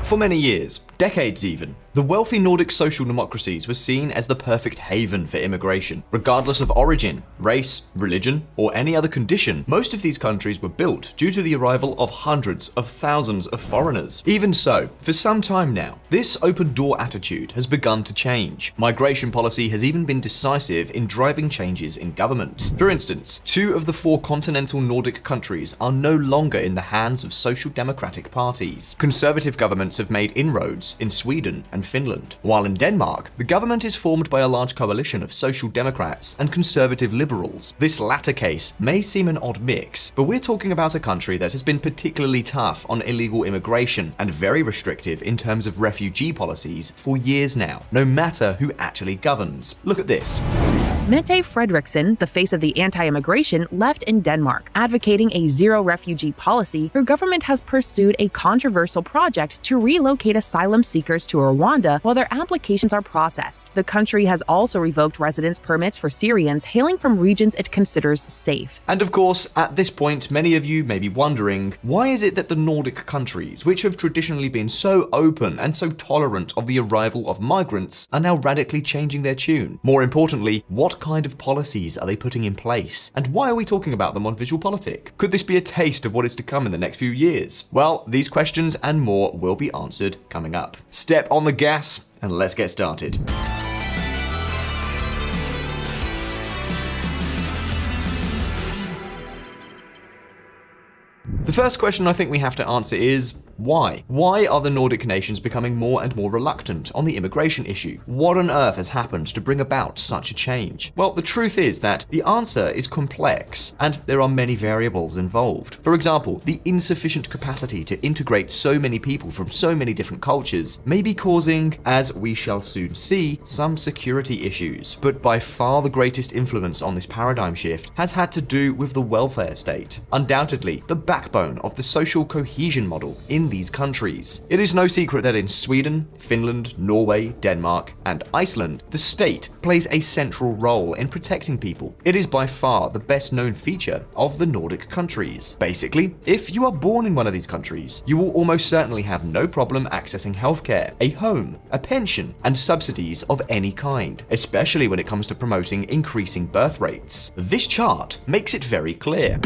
For many years, decades even, the wealthy Nordic social democracies were seen as the perfect haven for immigration. Regardless of origin, race, religion, or any other condition, most of these countries were built due to the arrival of hundreds of thousands of foreigners. Even so, for some time now, this open-door attitude has begun to change. Migration policy has even been decisive in driving changes in government. For instance, 2 of the 4 continental Nordic countries are no longer in the hands of social democratic parties. Conservative governments have made inroads in Sweden and Finland, while in Denmark, the government is formed by a large coalition of social democrats and conservative liberals. This latter case may seem an odd mix, but we're talking about a country that has been particularly tough on illegal immigration and very restrictive in terms of refugee policies for years now, no matter who actually governs. Look at this. Mette Frederiksen, the face of the anti-immigration left in Denmark, advocating a zero-refugee policy. Her government has pursued a controversial project to relocate asylum seekers to Rwanda while their applications are processed. The country has also revoked residence permits for Syrians hailing from regions it considers safe. And of course, at this point, many of you may be wondering, why is it that the Nordic countries, which have traditionally been so open and so tolerant of the arrival of migrants, are now radically changing their tune? More importantly, what kind of policies are they putting in place? And why are we talking about them on Visual Politic? Could this be a taste of what is to come in the next few years? Well, these questions and more will be answered coming up. Step on the gas and let's get started. The first question I think we have to answer is, why? Why are the Nordic nations becoming more and more reluctant on the immigration issue? What on earth has happened to bring about such a change? Well, the truth is that the answer is complex, and there are many variables involved. For example, the insufficient capacity to integrate so many people from so many different cultures may be causing, as we shall soon see, some security issues. But by far the greatest influence on this paradigm shift has had to do with the welfare state, undoubtedly the backbone of the social cohesion model in these countries. It is no secret that in Sweden, Finland, Norway, Denmark, and Iceland, the state plays a central role in protecting people. It is by far the best known feature of the Nordic countries. Basically, if you are born in one of these countries, you will almost certainly have no problem accessing healthcare, a home, a pension, and subsidies of any kind, especially when it comes to promoting increasing birth rates. This chart makes it very clear.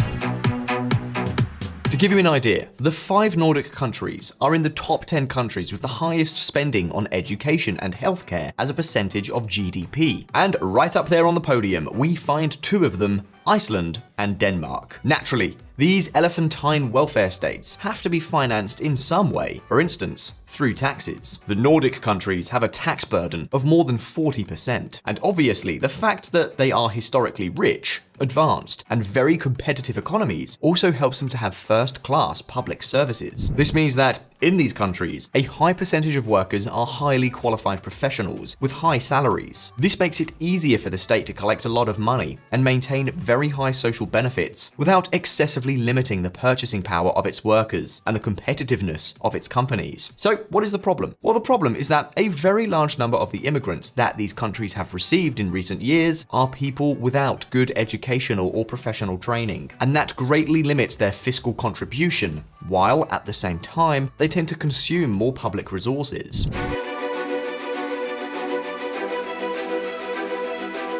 To give you an idea, the 5 Nordic countries are in the top 10 countries with the highest spending on education and healthcare as a percentage of GDP. And right up there on the podium, we find 2 of them, Iceland and Denmark. Naturally, these elephantine welfare states have to be financed in some way, for instance, through taxes. The Nordic countries have a tax burden of more than 40%, and obviously the fact that they are historically rich, advanced, and very competitive economies also helps them to have first-class public services. This means that in these countries, a high percentage of workers are highly qualified professionals with high salaries. This makes it easier for the state to collect a lot of money and maintain very high social benefits without excessively limiting the purchasing power of its workers and the competitiveness of its companies. So what is the problem? Well, the problem is that a very large number of the immigrants that these countries have received in recent years are people without good educational or professional training, and that greatly limits their fiscal contribution, while at the same time, they tend to consume more public resources.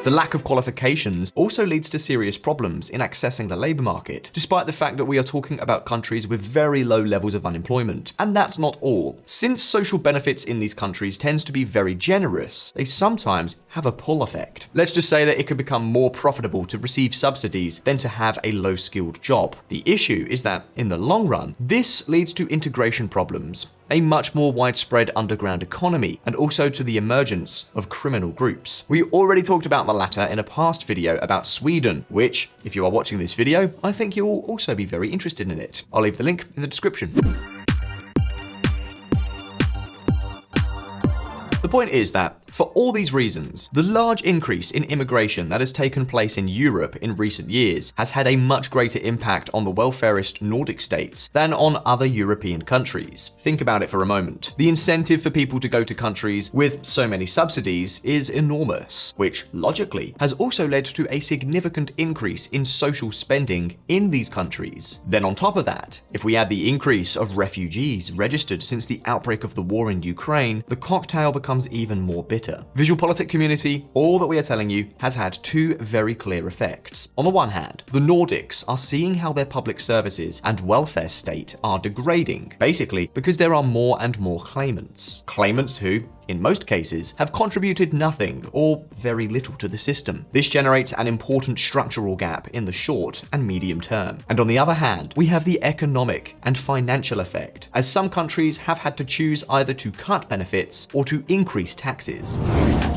The lack of qualifications also leads to serious problems in accessing the labor market, despite the fact that we are talking about countries with very low levels of unemployment. And that's not all. Since social benefits in these countries tends to be very generous, they sometimes have a pull effect. Let's just say that it could become more profitable to receive subsidies than to have a low-skilled job. The issue is that, in the long run, this leads to integration problems, a much more widespread underground economy, and also to the emergence of criminal groups. We already talked about the latter in a past video about Sweden, which, if you are watching this video, I think you will also be very interested in it. I'll leave the link in the description. The The point is that, for all these reasons, the large increase in immigration that has taken place in Europe in recent years has had a much greater impact on the welfarist Nordic states than on other European countries. Think about it for a moment. The incentive for people to go to countries with so many subsidies is enormous, which logically has also led to a significant increase in social spending in these countries. Then on top of that, if we add the increase of refugees registered since the outbreak of the war in Ukraine, the cocktail becomes even more bitter. Visualpolitik community, all that we are telling you has had two very clear effects. On the one hand, the Nordics are seeing how their public services and welfare state are degrading, basically because there are more and more claimants. Claimants who, in most cases, have contributed nothing or very little to the system. This generates an important structural gap in the short and medium term. And on the other hand, we have the economic and financial effect, as some countries have had to choose either to cut benefits or to increase taxes.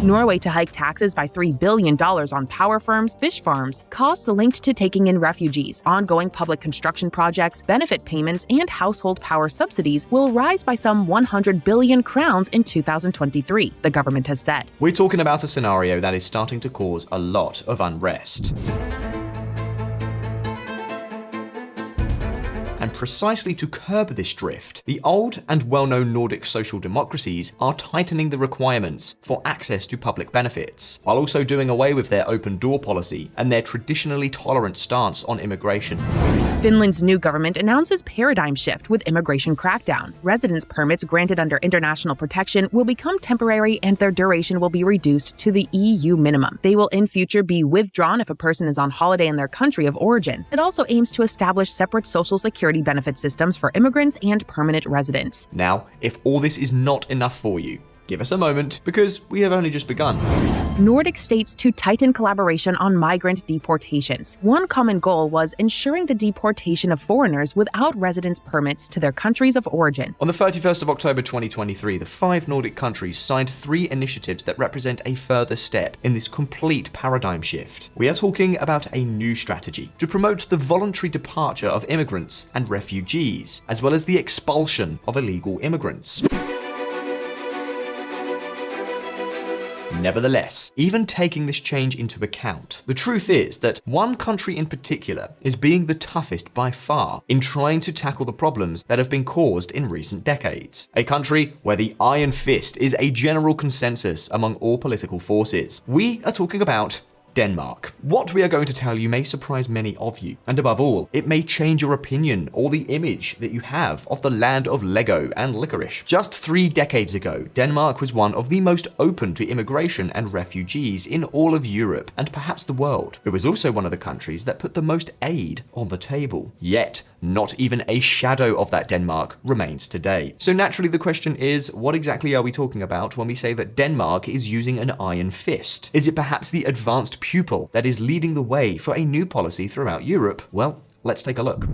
Norway to hike taxes by $3 billion on power firms, fish farms, costs linked to taking in refugees, ongoing public construction projects, benefit payments, and household power subsidies will rise by some 100 billion crowns in 2023, the government has said. We're talking about a scenario that is starting to cause a lot of unrest. And precisely to curb this drift, the old and well-known Nordic social democracies are tightening the requirements for access to public benefits, while also doing away with their open door policy and their traditionally tolerant stance on immigration. Finland's new government announces paradigm shift with immigration crackdown. Residence permits granted under international protection will become temporary and their duration will be reduced to the EU minimum. They will in future be withdrawn if a person is on holiday in their country of origin. It also aims to establish separate social security benefit systems for immigrants and permanent residents. Now, if all this is not enough for you, give us a moment, because we have only just begun. Nordic states to tighten collaboration on migrant deportations. One common goal was ensuring the deportation of foreigners without residence permits to their countries of origin. On the 31st of October 2023, the 5 Nordic countries signed 3 initiatives that represent a further step in this complete paradigm shift. We are talking about a new strategy to promote the voluntary departure of immigrants and refugees, as well as the expulsion of illegal immigrants. Nevertheless, even taking this change into account, the truth is that one country in particular is being the toughest by far in trying to tackle the problems that have been caused in recent decades. A country where the iron fist is a general consensus among all political forces. We are talking about Denmark. What we are going to tell you may surprise many of you, and above all, it may change your opinion or the image that you have of the land of Lego and licorice. Just 3 decades ago, Denmark was one of the most open to immigration and refugees in all of Europe, and perhaps the world. It was also one of the countries that put the most aid on the table. Yet, not even a shadow of that Denmark remains today. So naturally the question is, what exactly are we talking about when we say that Denmark is using an iron fist? Is it perhaps the advanced pupil that is leading the way for a new policy throughout Europe? Well, let's take a look.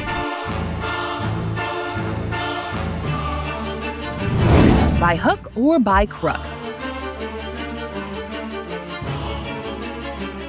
By hook or by crook?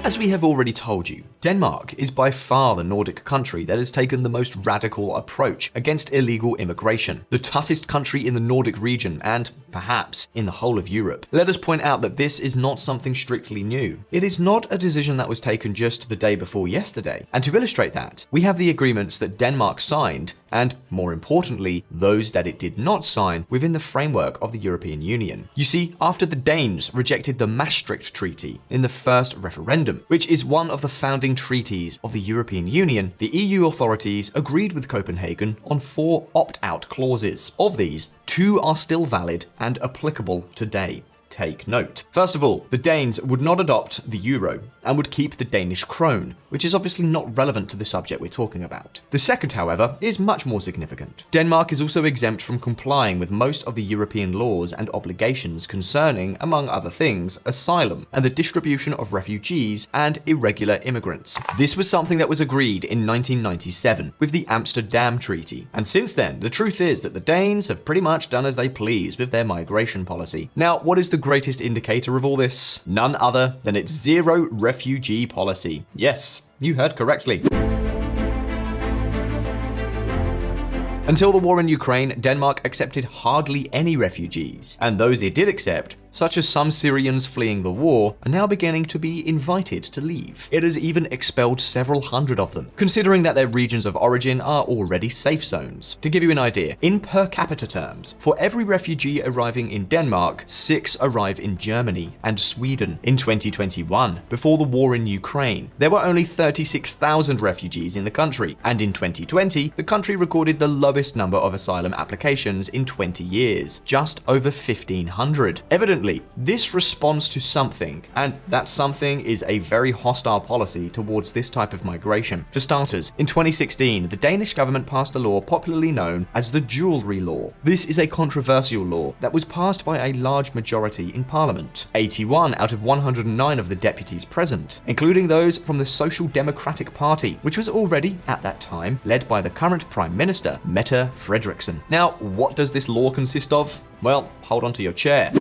As we have already told you, Denmark is by far the Nordic country that has taken the most radical approach against illegal immigration, the toughest country in the Nordic region and, perhaps, in the whole of Europe. Let us point out that this is not something strictly new. It is not a decision that was taken just the day before yesterday. And to illustrate that, we have the agreements that Denmark signed, and more importantly, those that it did not sign within the framework of the European Union. You see, after the Danes rejected the Maastricht Treaty in the first referendum, which is one of the founding treaties of the European Union, the EU authorities agreed with Copenhagen on 4 opt-out clauses. Of these, 2 are still valid and applicable today. Take note. First of all, the Danes would not adopt the euro and would keep the Danish krone, which is obviously not relevant to the subject we're talking about. The second, however, is much more significant. Denmark is also exempt from complying with most of the European laws and obligations concerning, among other things, asylum and the distribution of refugees and irregular immigrants. This was something that was agreed in 1997 with the Amsterdam Treaty. And since then, the truth is that the Danes have pretty much done as they please with their migration policy. Now, what is the greatest indicator of all this? None other than its zero refugee policy. Yes, you heard correctly. Until the war in Ukraine, Denmark accepted hardly any refugees, and those it did accept such as some Syrians fleeing the war are now beginning to be invited to leave. It has even expelled several hundred of them, considering that their regions of origin are already safe zones. To give you an idea, in per capita terms, for every refugee arriving in Denmark, 6 arrive in Germany and Sweden. In 2021, before the war in Ukraine, there were only 36,000 refugees in the country, and in 2020, the country recorded the lowest number of asylum applications in 20 years, just over 1,500. Evidently, this responds to something, and that something is a very hostile policy towards this type of migration. For starters, in 2016, the Danish government passed a law popularly known as the Jewelry Law. This is a controversial law that was passed by a large majority in Parliament. 81 out of 109 of the deputies present, including those from the Social Democratic Party, which was already, at that time, led by the current Prime Minister, Mette Frederiksen. Now, what does this law consist of? Well, hold on to your chair.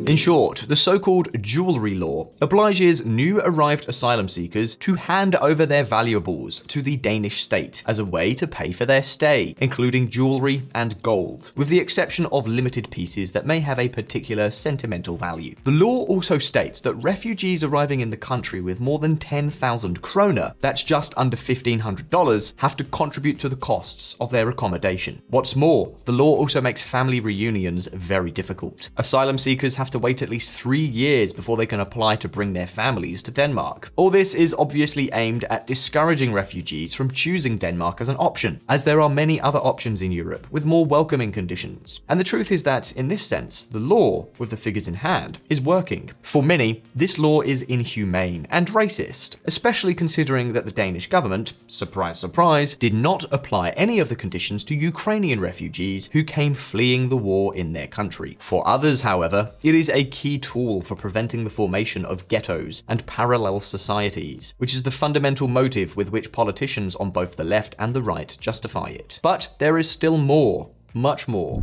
In short, the so-called Jewelry Law obliges new arrived asylum seekers to hand over their valuables to the Danish state as a way to pay for their stay, including jewelry and gold, with the exception of limited pieces that may have a particular sentimental value. The law also states that refugees arriving in the country with more than 10,000 kroner, that's just under $1,500, have to contribute to the costs of their accommodation. What's more, the law also makes family reunions very difficult. Asylum seekers have to wait at least 3 years before they can apply to bring their families to Denmark. All this is obviously aimed at discouraging refugees from choosing Denmark as an option, as there are many other options in Europe with more welcoming conditions. And the truth is that, in this sense, the law, with the figures in hand, is working. For many, this law is inhumane and racist, especially considering that the Danish government, surprise surprise, did not apply any of the conditions to Ukrainian refugees who came fleeing the war in their country. For others, however, it is a key tool for preventing the formation of ghettos and parallel societies, which is the fundamental motive with which politicians on both the left and the right justify it. But there is still more, much more.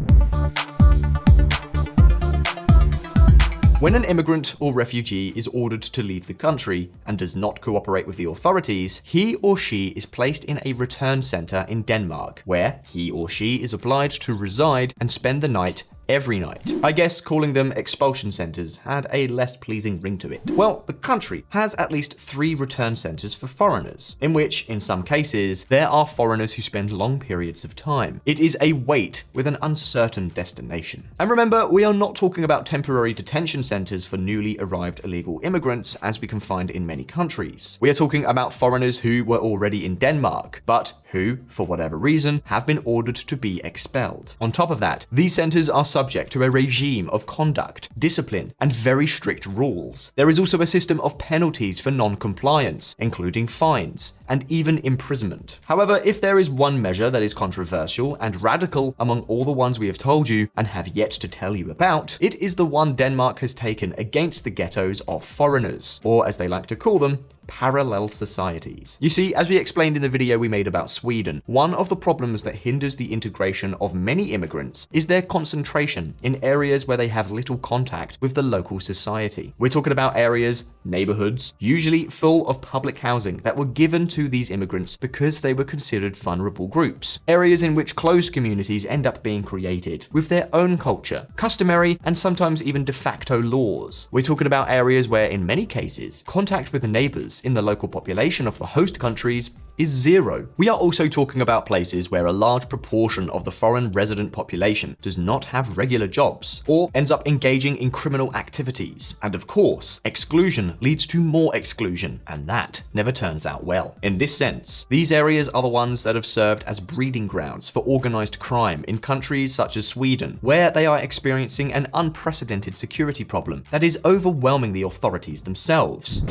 When an immigrant or refugee is ordered to leave the country and does not cooperate with the authorities, he or she is placed in a return center in Denmark, where he or she is obliged to reside and spend the night every night. I guess calling them expulsion centers had a less pleasing ring to it. Well, the country has at least 3 return centers for foreigners, in which, in some cases, there are foreigners who spend long periods of time. It is a wait with an uncertain destination. And remember, we are not talking about temporary detention centers for newly arrived illegal immigrants, as we can find in many countries. We are talking about foreigners who were already in Denmark, but who, for whatever reason, have been ordered to be expelled. On top of that, these centers are subject to a regime of conduct, discipline, and very strict rules. There is also a system of penalties for non-compliance, including fines and even imprisonment. However, if there is one measure that is controversial and radical among all the ones we have told you and have yet to tell you about, it is the one Denmark has taken against the ghettos of foreigners, or as they like to call them, parallel societies. You see, as we explained in the video we made about Sweden, one of the problems that hinders the integration of many immigrants is their concentration in areas where they have little contact with the local society. We're talking about areas, neighborhoods, usually full of public housing that were given to these immigrants because they were considered vulnerable groups. Areas in which closed communities end up being created with their own culture, customary, and sometimes even de facto laws. We're talking about areas where, in many cases, contact with the neighbors in the local population of the host countries is zero. We are also talking about places where a large proportion of the foreign resident population does not have regular jobs or ends up engaging in criminal activities. And of course, exclusion leads to more exclusion, and that never turns out well. In this sense, these areas are the ones that have served as breeding grounds for organized crime in countries such as Sweden, where they are experiencing an unprecedented security problem that is overwhelming the authorities themselves.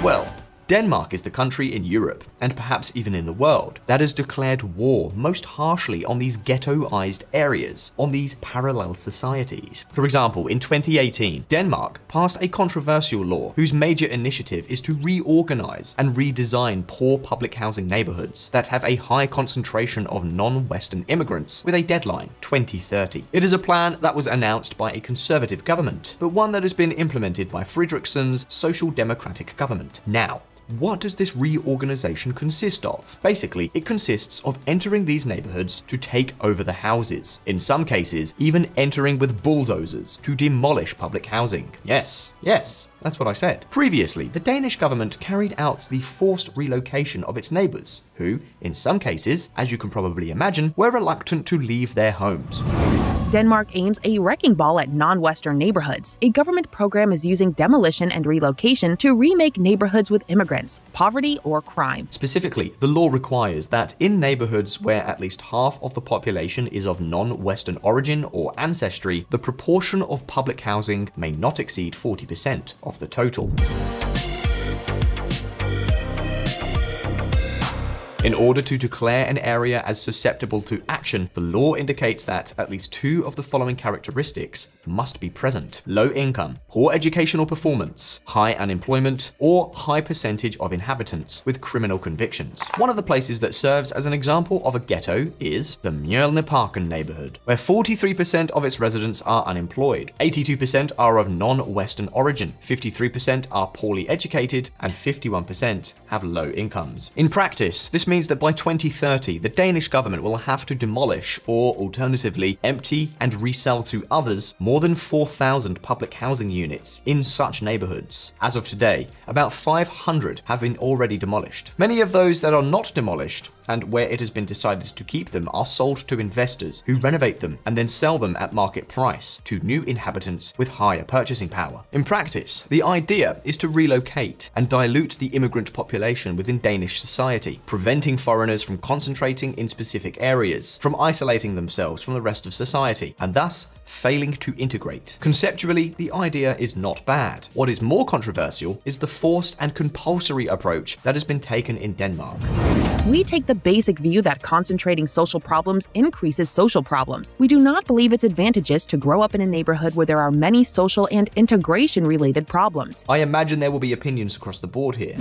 Well, Denmark is the country in Europe, and perhaps even in the world, that has declared war most harshly on these ghettoized areas, on these parallel societies. For example, in 2018, Denmark passed a controversial law whose major initiative is to reorganize and redesign poor public housing neighborhoods that have a high concentration of non-Western immigrants with a deadline, 2030. It is a plan that was announced by a conservative government, but one that has been implemented by Frederiksen's Social Democratic government. Now, What does this reorganization consist of? Basically, it consists of entering these neighborhoods to take over the houses. In some cases, even entering with bulldozers to demolish public housing. Yes, that's what I said. Previously, the Danish government carried out the forced relocation of its neighbors, who, in some cases, as you can probably imagine, were reluctant to leave their homes. Denmark aims a wrecking ball at non-Western neighborhoods. A government program is using demolition and relocation to remake neighborhoods with immigrants, poverty, or crime. Specifically, the law requires that in neighborhoods where at least half of the population is of non-Western origin or ancestry, the proportion of public housing may not exceed 40% of the total. In order to declare an area as susceptible to action, the law indicates that at least two of the following characteristics must be present: low income, poor educational performance, high unemployment, or high percentage of inhabitants with criminal convictions. One of the places that serves as an example of a ghetto is the Mjølneparken neighborhood, where 43% of its residents are unemployed, 82% are of non-Western origin, 53% are poorly educated, and 51% have low incomes. In practice, this means that by 2030, the Danish government will have to demolish or alternatively empty and resell to others more than 4,000 public housing units in such neighborhoods. As of today, about 500 have been already demolished. Many of those that are not demolished and where it has been decided to keep them are sold to investors who renovate them and then sell them at market price to new inhabitants with higher purchasing power. In practice, the idea is to relocate and dilute the immigrant population within Danish society, preventing foreigners from concentrating in specific areas, from isolating themselves from the rest of society, and thus failing to integrate. Conceptually, the idea is not bad. What is more controversial is the forced and compulsory approach that has been taken in Denmark. We take the basic view that concentrating social problems increases social problems. We do not believe it's advantageous to grow up in a neighborhood where there are many social and integration-related problems. I imagine there will be opinions across the board here.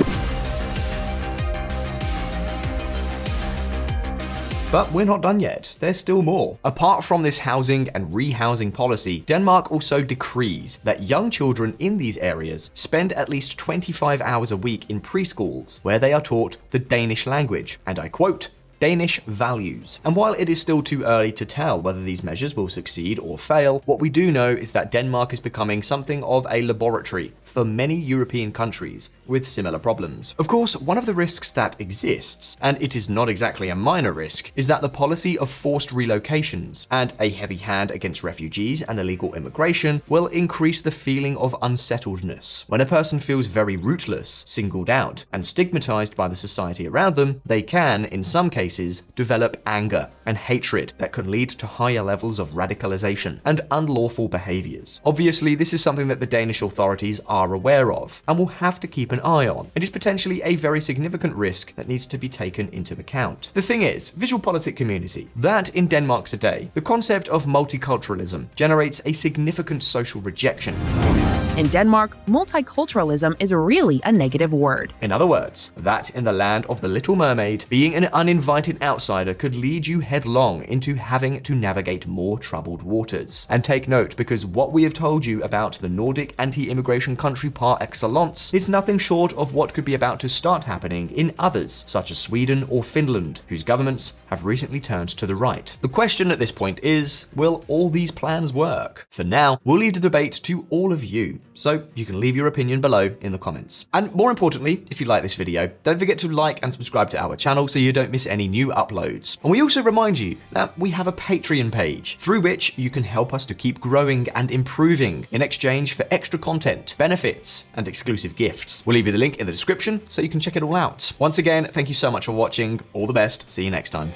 But we're not done yet. There's still more. Apart from this housing and rehousing policy, Denmark also decrees that young children in these areas spend at least 25 hours a week in preschools, where they are taught the Danish language, and I quote, Danish values. And while it is still too early to tell whether these measures will succeed or fail, what we do know is that Denmark is becoming something of a laboratory for many European countries with similar problems. Of course, one of the risks that exists, and it is not exactly a minor risk, is that the policy of forced relocations and a heavy hand against refugees and illegal immigration will increase the feeling of unsettledness. When a person feels very rootless, singled out, and stigmatized by the society around them, they can, in some cases, develop anger and hatred that can lead to higher levels of radicalization and unlawful behaviors. Obviously, this is something that the Danish authorities are aware of and will have to keep an eye on. It is potentially a very significant risk that needs to be taken into account. The thing is, visual politic community, that in Denmark today, the concept of multiculturalism generates a significant social rejection. In Denmark, multiculturalism is really a negative word. In other words, that in the land of the Little Mermaid, being an uninvited outsider could lead you headlong into having to navigate more troubled waters. And take note, because what we have told you about the Nordic anti-immigration country par excellence is nothing short of what could be about to start happening in others, such as Sweden or Finland, whose governments have recently turned to the right. The question at this point is, will all these plans work? For now, we'll leave the debate to all of you, so you can leave your opinion below in the comments. And more importantly, if you like this video, don't forget to like and subscribe to our channel so you don't miss any new uploads. And we also remind you that we have a Patreon page through which you can help us to keep growing and improving in exchange for extra content, benefits, and exclusive gifts. We'll leave you the link in the description so you can check it all out. Once again, thank you so much for watching. All the best. See you next time.